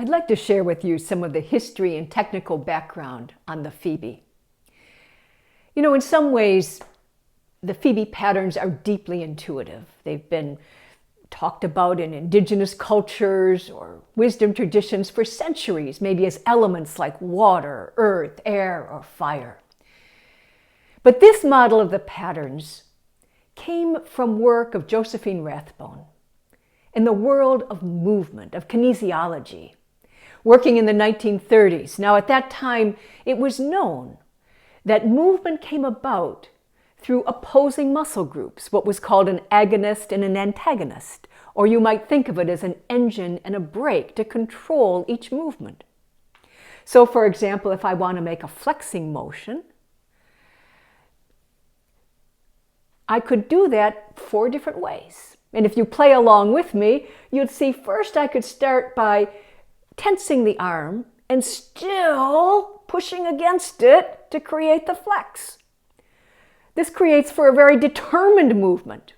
I'd like to share with you some of the history and technical background on the FEBI. You know, in some ways, the FEBI patterns are deeply intuitive. They've been talked about in indigenous cultures or wisdom traditions for centuries, maybe as elements like water, earth, air, or fire. But this model of the patterns came from work of Josephine Rathbone in the world of movement, of kinesiology, working in the 1930s. Now, at that time, it was known that movement came about through opposing muscle groups, what was called an agonist and an antagonist, or you might think of it as an engine and a brake to control each movement. So, for example, if I want to make a flexing motion, I could do that 4 different ways. And if you play along with me, you'd see first I could start by tensing the arm and still pushing against it to create the flex. This creates for a very determined movement.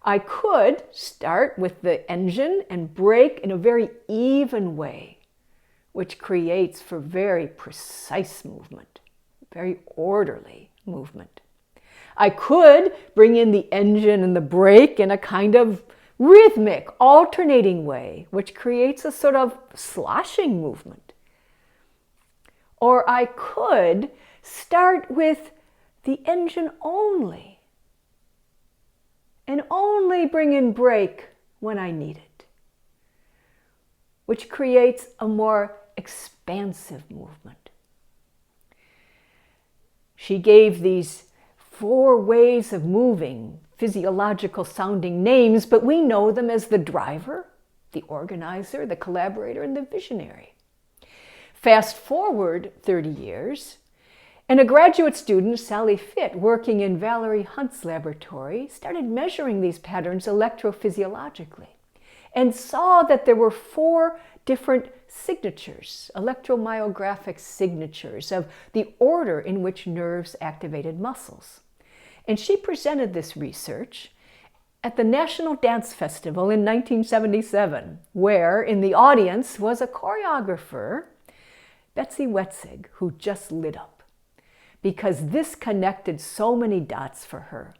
I could start with the engine and brake in a very even way, which creates for very precise movement, very orderly movement. I could bring in the engine and the brake in a kind of rhythmic, alternating way, which creates a sort of sloshing movement. Or I could start with the engine only and only bring in brake when I need it, which creates a more expansive movement. She gave these 4 ways of moving physiological sounding names, but we know them as the driver, the organizer, the collaborator, and the visionary. Fast forward 30 years, and a graduate student, Sally Fitt, working in Valerie Hunt's laboratory, started measuring these patterns electrophysiologically and saw that there were 4 different signatures, electromyographic signatures of the order in which nerves activated muscles. And she presented this research at the National Dance Festival in 1977, where in the audience was a choreographer, Betsy Wetzig, who just lit up because this connected so many dots for her.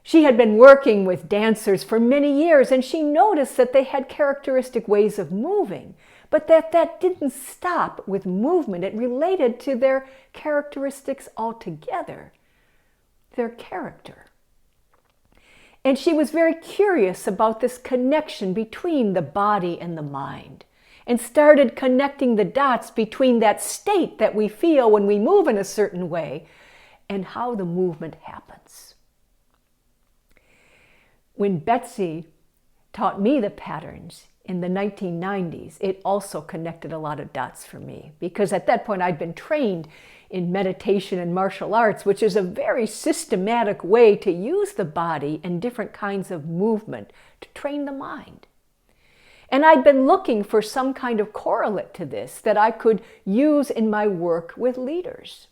She had been working with dancers for many years, and she noticed that they had characteristic ways of moving, but that didn't stop with movement. It related to their characteristics altogether, their character. And she was very curious about this connection between the body and the mind, and started connecting the dots between that state that we feel when we move in a certain way and how the movement happens. When Betsy taught me the patterns in the 1990s, it also connected a lot of dots for me, because at that point I'd been trained in meditation and martial arts, which is a very systematic way to use the body and different kinds of movement to train the mind. And I'd been looking for some kind of correlate to this that I could use in my work with leaders.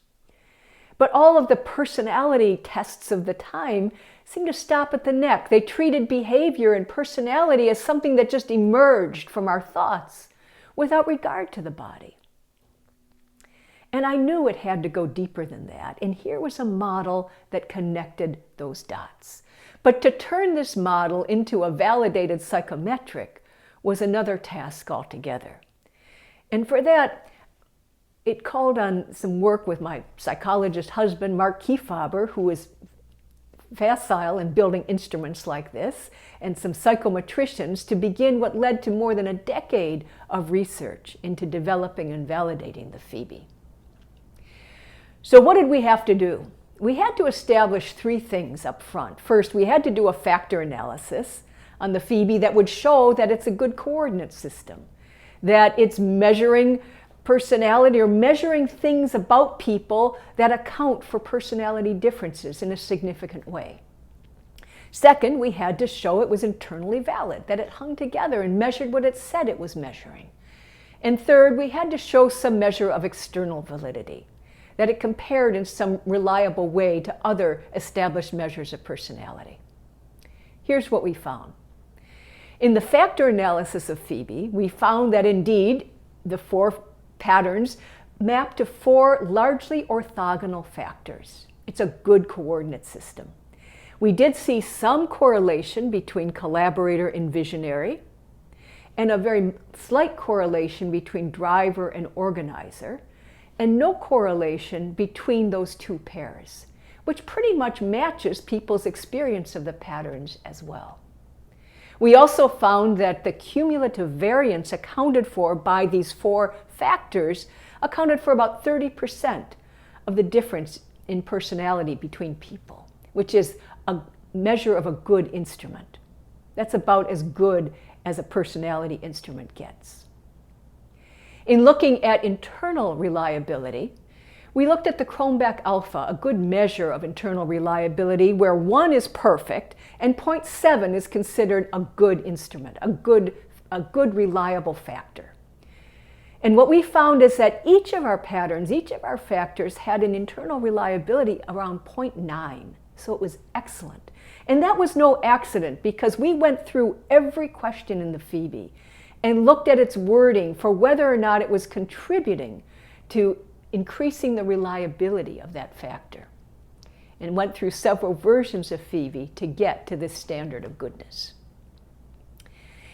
But all of the personality tests of the time seemed to stop at the neck. They treated behavior and personality as something that just emerged from our thoughts without regard to the body. And I knew it had to go deeper than that. And here was a model that connected those dots. But to turn this model into a validated psychometric was another task altogether. And for that, it called on some work with my psychologist husband, Mark Kiefaber, who is facile in building instruments like this, and some psychometricians to begin what led to more than a decade of research into developing and validating the FEBI. So what did we have to do? We had to establish 3 things up front. First, we had to do a factor analysis on the FEBI that would show that it's a good coordinate system, that it's measuring personality or measuring things about people that account for personality differences in a significant way. Second, we had to show it was internally valid, that it hung together and measured what it said it was measuring. And third, we had to show some measure of external validity, that it compared in some reliable way to other established measures of personality. Here's what we found. In the factor analysis of FEBI, we found that indeed the 4 patterns map to 4 largely orthogonal factors. It's a good coordinate system. We did see some correlation between collaborator and visionary, and a very slight correlation between driver and organizer, and no correlation between those 2 pairs, which pretty much matches people's experience of the patterns as well. We also found that the cumulative variance accounted for by these 4 factors accounted for about 30% of the difference in personality between people, which is a measure of a good instrument. That's about as good as a personality instrument gets. In looking at internal reliability, we looked at the Cronbach alpha, a good measure of internal reliability, where 1 is perfect and 0.7 is considered a good instrument, a good reliable factor. And what we found is that each of our patterns, each of our factors had an internal reliability around 0.9, so it was excellent. And that was no accident, because we went through every question in the FEBI and looked at its wording for whether or not it was contributing to increasing the reliability of that factor, and went through several versions of FEBI to get to this standard of goodness.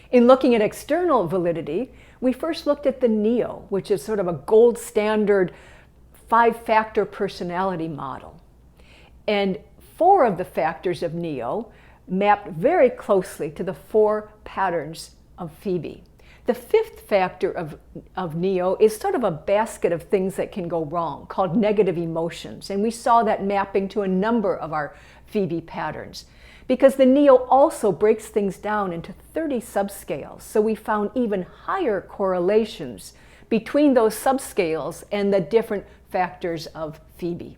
In looking at external validity, we first looked at the NEO, which is sort of a gold standard 5-factor personality model. And 4 of the factors of NEO mapped very closely to the 4 patterns of FEBI. The 5th factor of NEO is sort of a basket of things that can go wrong, called negative emotions. And we saw that mapping to a number of our FEBI patterns, because the NEO also breaks things down into 30 subscales. So we found even higher correlations between those subscales and the different factors of FEBI.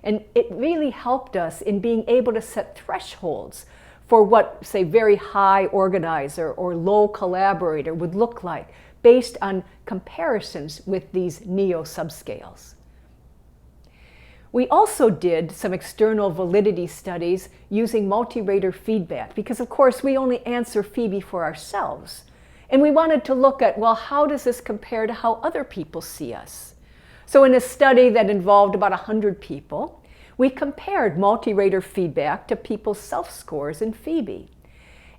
And it really helped us in being able to set thresholds for what, say, very high organizer or low collaborator would look like based on comparisons with these NEO subscales. We also did some external validity studies using multi-rater feedback, because of course we only answer FEBI for ourselves. And we wanted to look at, well, how does this compare to how other people see us? So in a study that involved about 100 people, we compared multi-rater feedback to people's self-scores in FEBI.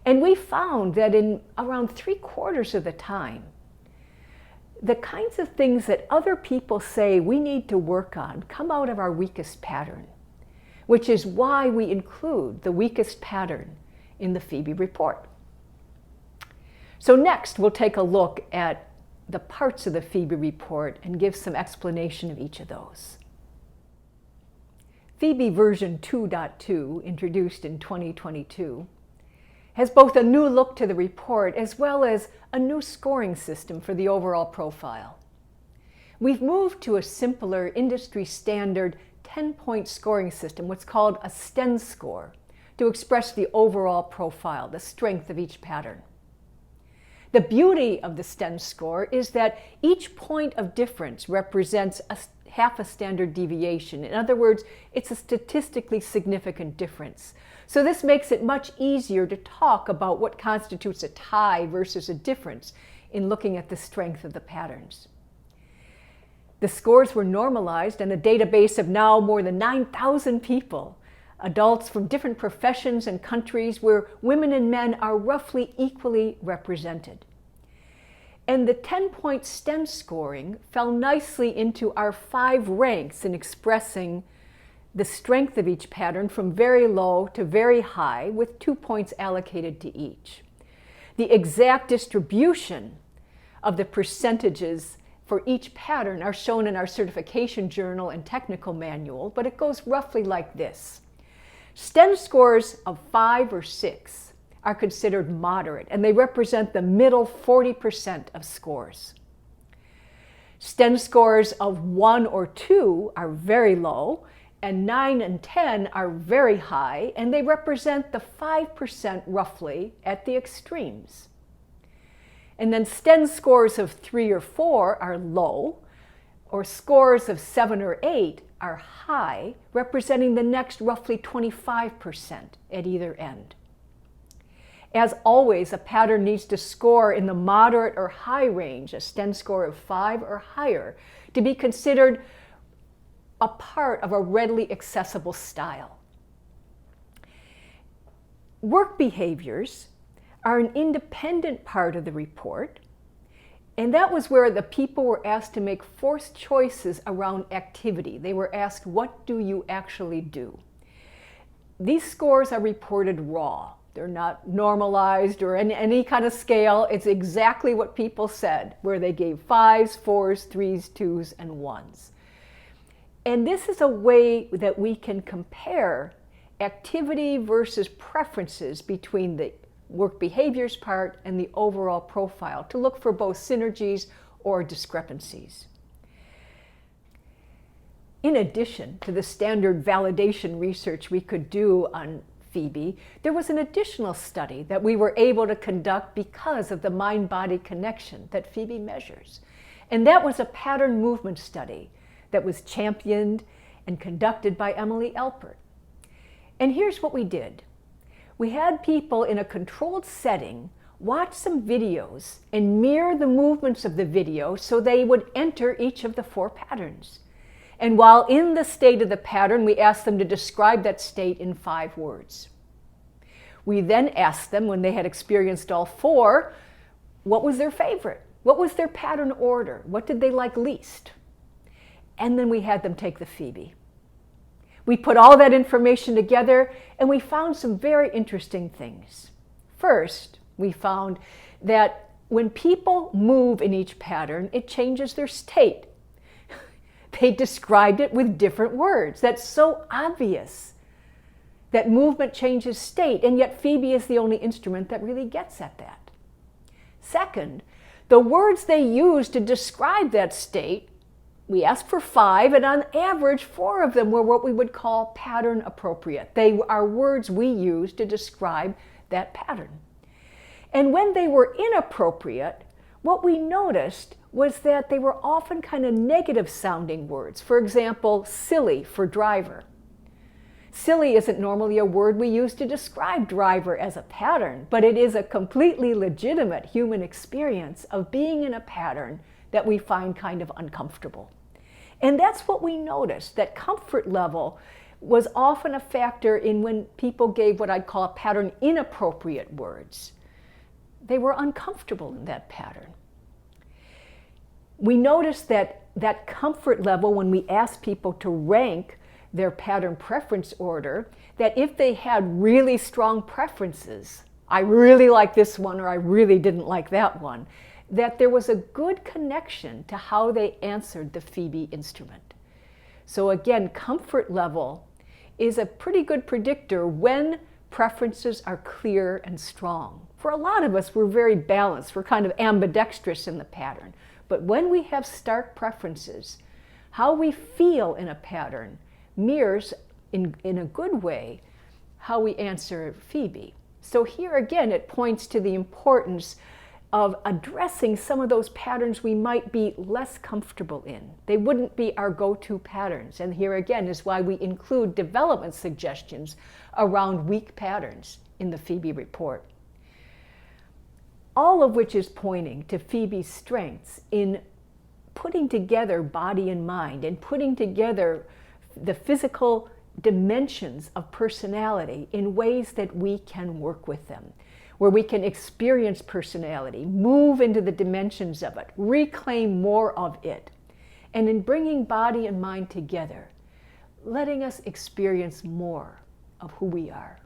And we found that in around 3/4 of the time, the kinds of things that other people say we need to work on come out of our weakest pattern, which is why we include the weakest pattern in the FEBI report. So next, we'll take a look at the parts of the FEBI report and give some explanation of each of those. FEBI version 2.2, introduced in 2022, has both a new look to the report as well as a new scoring system for the overall profile. We've moved to a simpler industry standard 10-point scoring system, what's called a STEN score, to express the overall profile, the strength of each pattern. The beauty of the STEN score is that each point of difference represents half a standard deviation. In other words, it's a statistically significant difference. So this makes it much easier to talk about what constitutes a tie versus a difference in looking at the strength of the patterns. The scores were normalized in a database of now more than 9,000 people, adults from different professions and countries, where women and men are roughly equally represented. And the 10-point STEM scoring fell nicely into our 5 ranks in expressing the strength of each pattern from very low to very high, with 2 points allocated to each. The exact distribution of the percentages for each pattern are shown in our certification journal and technical manual, but it goes roughly like this. STEM scores of 5 or 6 are considered moderate, and they represent the middle 40% of scores. STEM scores of 1 or 2 are very low, and 9 and 10 are very high, and they represent the 5% roughly at the extremes. And then STEM scores of 3 or 4 are low, or scores of 7 or 8 are high, representing the next roughly 25% at either end. As always, a pattern needs to score in the moderate or high range, a STEN score of 5 or higher, to be considered a part of a readily accessible style. Work behaviors are an independent part of the report, and that was where the people were asked to make forced choices around activity. They were asked, what do you actually do? These scores are reported raw. They're not normalized or in any kind of scale. It's exactly what people said, where they gave 5s, 4s, 3s, 2s, and 1s. And this is a way that we can compare activity versus preferences between the work behaviors part and the overall profile to look for both synergies or discrepancies. In addition to the standard validation research we could do on FEBI, there was an additional study that we were able to conduct because of the mind-body connection that FEBI measures. And that was a pattern movement study that was championed and conducted by Emily Alpert. And here's what we did. We had people in a controlled setting watch some videos and mirror the movements of the video so they would enter each of the 4 patterns. And while in the state of the pattern, we asked them to describe that state in 5 words. We then asked them, when they had experienced all 4, what was their favorite? What was their pattern order? What did they like least? And then we had them take the FEBI. We put all that information together and we found some very interesting things. First, we found that when people move in each pattern, it changes their state. They described it with different words. That's so obvious that movement changes state, and yet FEBI is the only instrument that really gets at that. Second, the words they use to describe that state, we asked for 5, and on average, 4 of them were what we would call pattern appropriate. They are words we use to describe that pattern. And when they were inappropriate, what we noticed was that they were often kind of negative sounding words. For example, silly for driver. Silly isn't normally a word we use to describe driver as a pattern, but it is a completely legitimate human experience of being in a pattern that we find kind of uncomfortable. And that's what we noticed, that comfort level was often a factor in when people gave what I'd call a pattern inappropriate words. They were uncomfortable in that pattern. We noticed that that comfort level, when we asked people to rank their pattern preference order, that if they had really strong preferences, I really like this one or I really didn't like that one, that there was a good connection to how they answered the FEBI instrument. So again, comfort level is a pretty good predictor when preferences are clear and strong. For a lot of us, we're very balanced. We're kind of ambidextrous in the pattern. But when we have stark preferences, how we feel in a pattern mirrors, in a good way, how we answer FEBI. So here again, it points to the importance of addressing some of those patterns we might be less comfortable in. They wouldn't be our go-to patterns. And here again is why we include development suggestions around weak patterns in the FEBI report. All of which is pointing to FEBI's strengths in putting together body and mind and putting together the physical dimensions of personality in ways that we can work with them, where we can experience personality, move into the dimensions of it, reclaim more of it, and in bringing body and mind together, letting us experience more of who we are.